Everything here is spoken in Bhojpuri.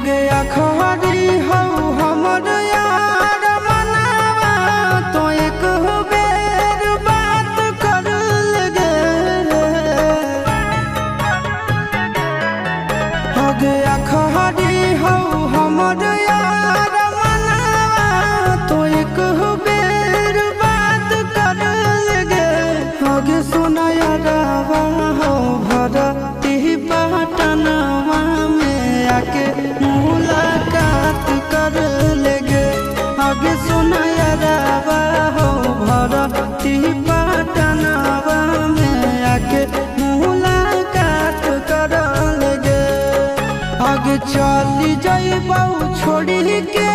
गया खरी हो हमर यार मनावा तो एक बेर बात कर लगे हो गया खरी हो हमर यार मनावा तो एक बेर बात कर लगे हो गे सोना यारावा हो भरती पटनवा में आके मुलाकात कर लेगे आगे सुना यारावा हो भरती पटनवा में आके मुलाकात कर लेगे आगे चली जाइबू छोड़ी के